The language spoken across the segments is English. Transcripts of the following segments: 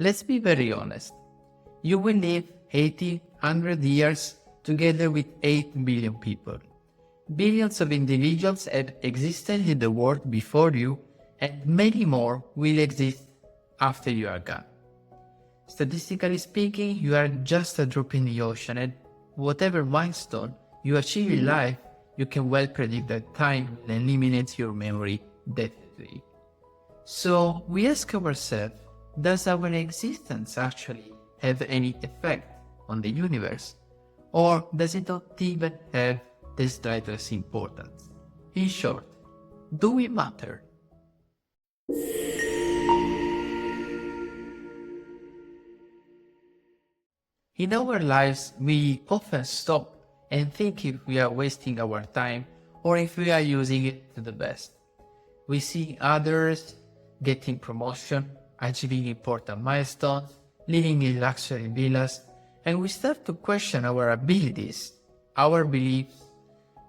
Let's be very honest. You will live 80, 100 years together with 8 billion people. Billions of individuals have existed in the world before you, and many more will exist after you are gone. Statistically speaking, you are just a drop in the ocean, and whatever milestone you achieve in life, you can well predict that time will eliminate your memory definitely. So we ask ourselves, does our existence actually have any effect on the universe? Or does it not even have the slightest importance? In short, do we matter? In our lives, we often stop and think if we are wasting our time or if we are using it to the best. We see others getting promotion, achieving important milestones, living in luxury villas, and we start to question our abilities, our beliefs,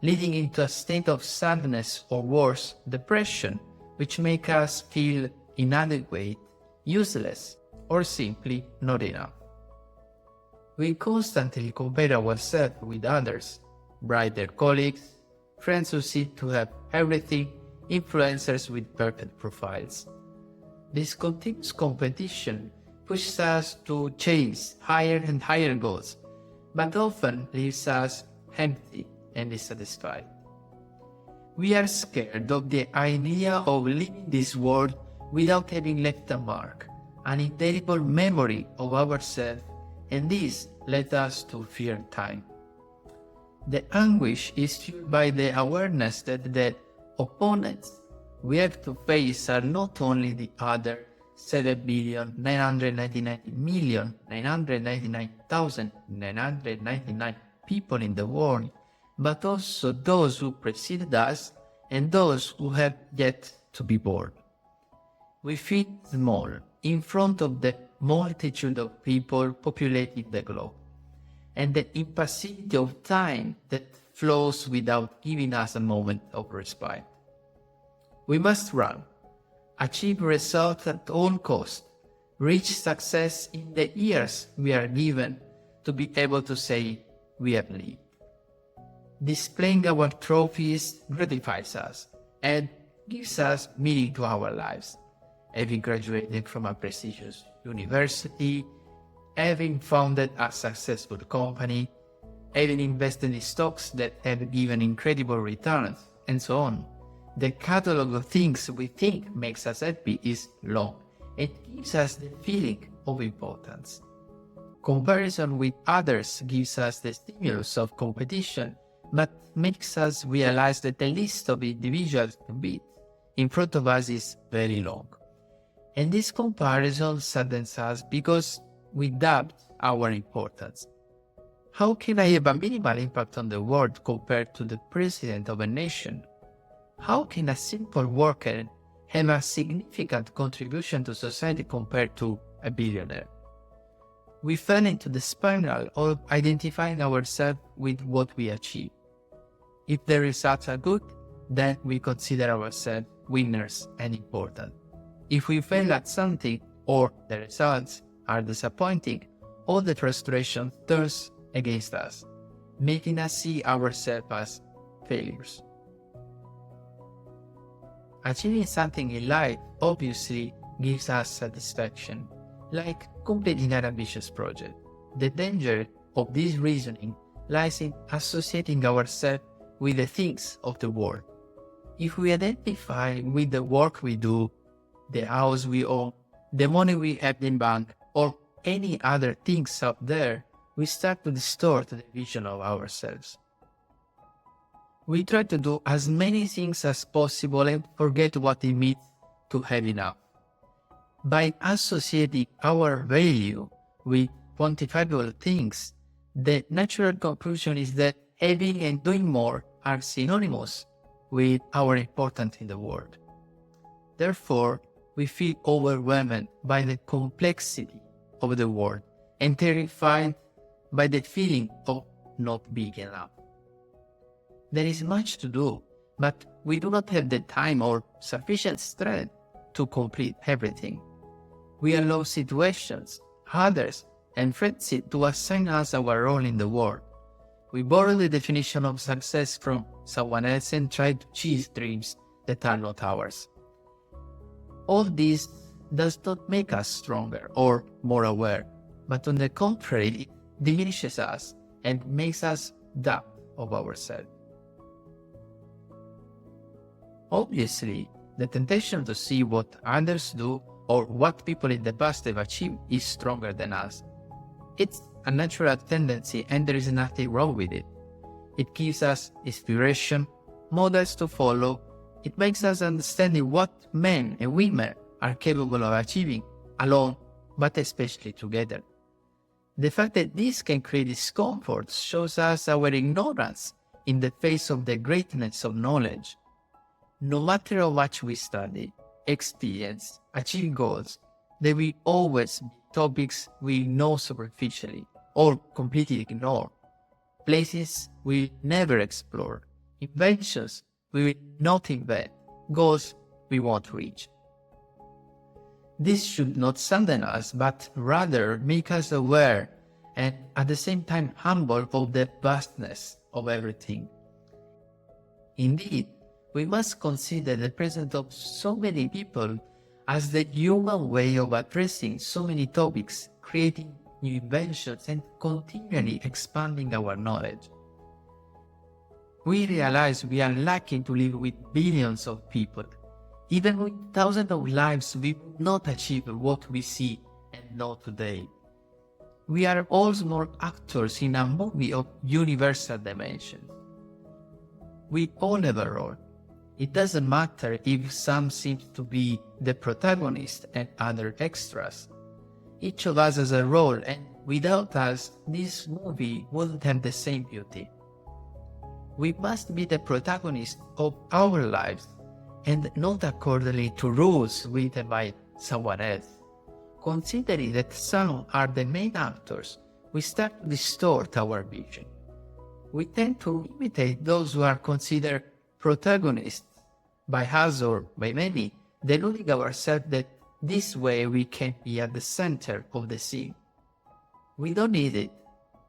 leading into a state of sadness or worse, depression, which make us feel inadequate, useless, or simply not enough. We constantly compare ourselves with others, brighter colleagues, friends who seem to have everything, influencers with perfect profiles. This continuous competition pushes us to chase higher and higher goals, but often leaves us empty and dissatisfied. We are scared of the idea of leaving this world without having left a mark, an indelible memory of ourselves, and this led us to fear time. The anguish is fueled by the awareness that the opponents we have to face are not only the other 7,999,999,999 people in the world, but also those who preceded us and those who have yet to be born. We feel small in front of the multitude of people populating the globe, and the impassivity of time that flows without giving us a moment of respite. We must run, achieve results at all costs, reach success in the years we are given to be able to say we have lived. Displaying our trophies gratifies us and gives us meaning to our lives. Having graduated from a prestigious university, having founded a successful company, having invested in stocks that have given incredible returns, and so on. The catalog of things we think makes us happy is long. It gives us the feeling of importance. Comparison with others gives us the stimulus of competition, but makes us realize that the list of individuals to beat in front of us is very long. And this comparison saddens us because we doubt our importance. How can I have a minimal impact on the world compared to the president of a nation? How can a simple worker have a significant contribution to society compared to a billionaire? We fell into the spiral of identifying ourselves with what we achieve. If the results are good, then we consider ourselves winners and important. If we fail at something or the results are disappointing, all the frustration turns against us, making us see ourselves as failures. Achieving something in life obviously gives us satisfaction, like completing an ambitious project. The danger of this reasoning lies in associating ourselves with the things of the world. If we identify with the work we do, the house we own, the money we have in bank, or any other things out there, we start to distort the vision of ourselves. We try to do as many things as possible and forget what it means to have enough. By associating our value with quantifiable things, the natural conclusion is that having and doing more are synonymous with our importance in the world. Therefore, we feel overwhelmed by the complexity of the world and terrified by the feeling of not being enough. There is much to do, but we do not have the time or sufficient strength to complete everything. We allow situations, others, and friendship to assign us our role in the world. We borrow the definition of success from someone else and try to chase dreams that are not ours. All this does not make us stronger or more aware, but on the contrary, it diminishes us and makes us doubt of ourselves. Obviously, the temptation to see what others do or what people in the past have achieved is stronger than us. It's a natural tendency and there is nothing wrong with it. It gives us inspiration, models to follow. It makes us understand what men and women are capable of achieving alone, but especially together. The fact that this can create discomfort shows us our ignorance in the face of the greatness of knowledge. No matter how much we study, experience, achieve goals, there will always be topics we know superficially or completely ignore, places we never explore, inventions we will not invent, goals we won't reach. This should not sadden us, but rather make us aware and at the same time humble of the vastness of everything. Indeed, we must consider the presence of so many people as the human way of addressing so many topics, creating new inventions and continually expanding our knowledge. We realize we are lucky to live with billions of people. Even with thousands of lives, we would not achieve what we see and know today. We are all small actors in a movie of universal dimensions. We all have a role. It doesn't matter if some seems to be the protagonist and other extras. Each of us has a role, and without us, this movie wouldn't have the same beauty. We must be the protagonist of our lives, and not accordingly to rules written by someone else. Considering that some are the main actors, we start to distort our vision. We tend to imitate those who are considered protagonists by us or by many, deluding ourselves that this way we can be at the center of the scene. We don't need it.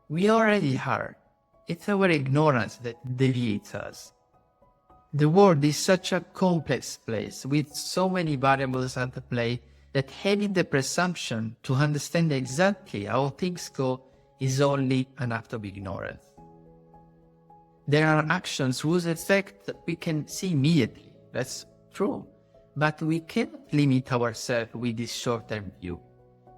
We already are. It's our ignorance that deviates us. The world is such a complex place with so many variables at play that having the presumption to understand exactly how things go is only an act of ignorance. There are actions whose effect we can see immediately, that's true, but we cannot limit ourselves with this short-term view.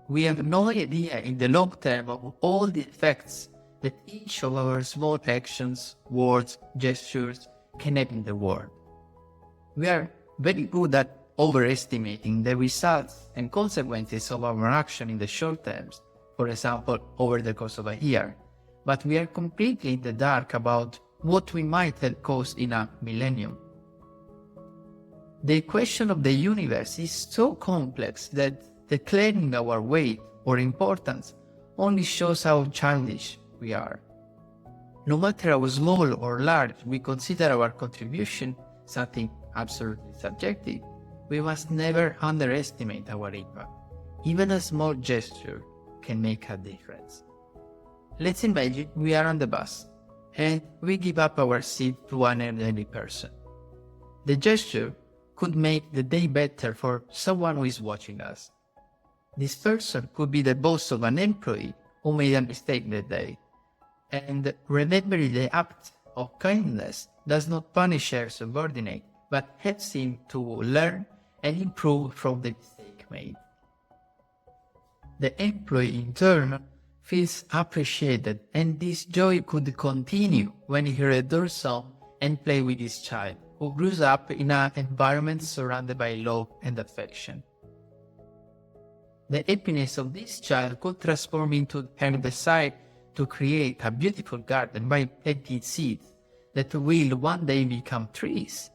We have no idea in the long term of all the effects that each of our small actions, words, gestures can have in the world. We are very good at overestimating the results and consequences of our action in the short terms, for example, over the course of a year, but we are completely in the dark about what we might have caused in a millennium. The equation of the universe is so complex that declaring our weight or importance only shows how childish we are. No matter how small or large we consider our contribution, something absolutely subjective, we must never underestimate our impact. Even a small gesture can make a difference. Let's imagine we are on the bus and we give up our seat to an elderly person. The gesture could make the day better for someone who is watching us. This person could be the boss of an employee who made a mistake that day. And remembering the act of kindness does not punish their subordinate, but helps him to learn and improve from the mistake made. The employee in turn feels appreciated, and this joy could continue when he returns home and plays with his child, who grows up in an environment surrounded by love and affection. The happiness of this child could transform into her desire to create a beautiful garden by planting seeds that will one day become trees.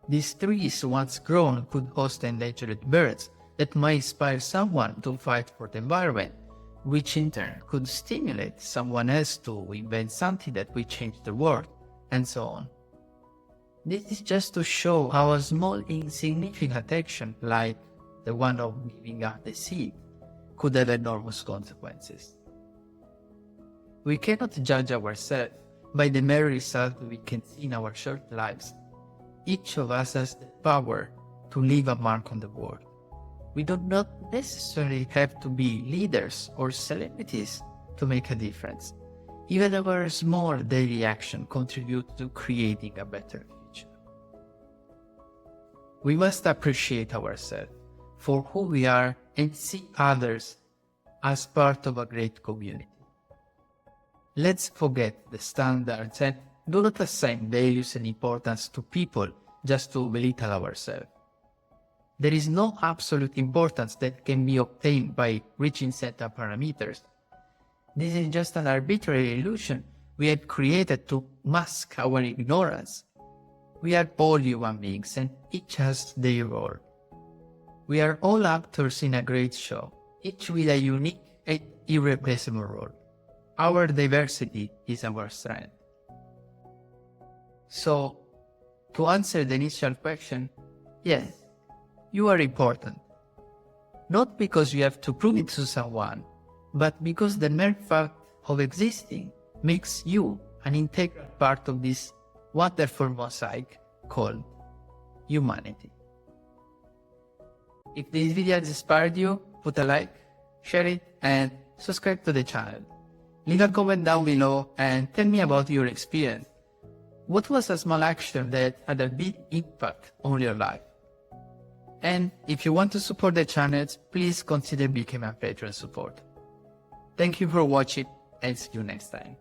These trees, once grown, could host endangered birds that might inspire someone to fight for the environment, which in turn could stimulate someone else to invent something that will change the world, and so on. This is just to show how a small insignificant action like the one of giving up the seed, could have enormous consequences. We cannot judge ourselves by the mere result we can see in our short lives. Each of us has the power to leave a mark on the world. We do not necessarily have to be leaders or celebrities to make a difference. Even our small daily action contributes to creating a better future. We must appreciate ourselves for who we are and see others as part of a great community. Let's forget the standards and do not assign values and importance to people just to belittle ourselves. There is no absolute importance that can be obtained by reaching certain parameters. This is just an arbitrary illusion we have created to mask our ignorance. We are all human beings and each has their role. We are all actors in a great show, each with a unique and irreplaceable role. Our diversity is our strength. So, to answer the initial question, yes, you are important. Not because you have to prove it to someone, but because the mere fact of existing makes you an integral part of this wonderful mosaic called humanity. If this video has inspired you, put a like, share it, and subscribe to the channel. Leave a comment down below and tell me about your experience. What was a small action that had a big impact on your life? And if you want to support the channel, please consider becoming a Patreon supporter. Thank you for watching and see you next time.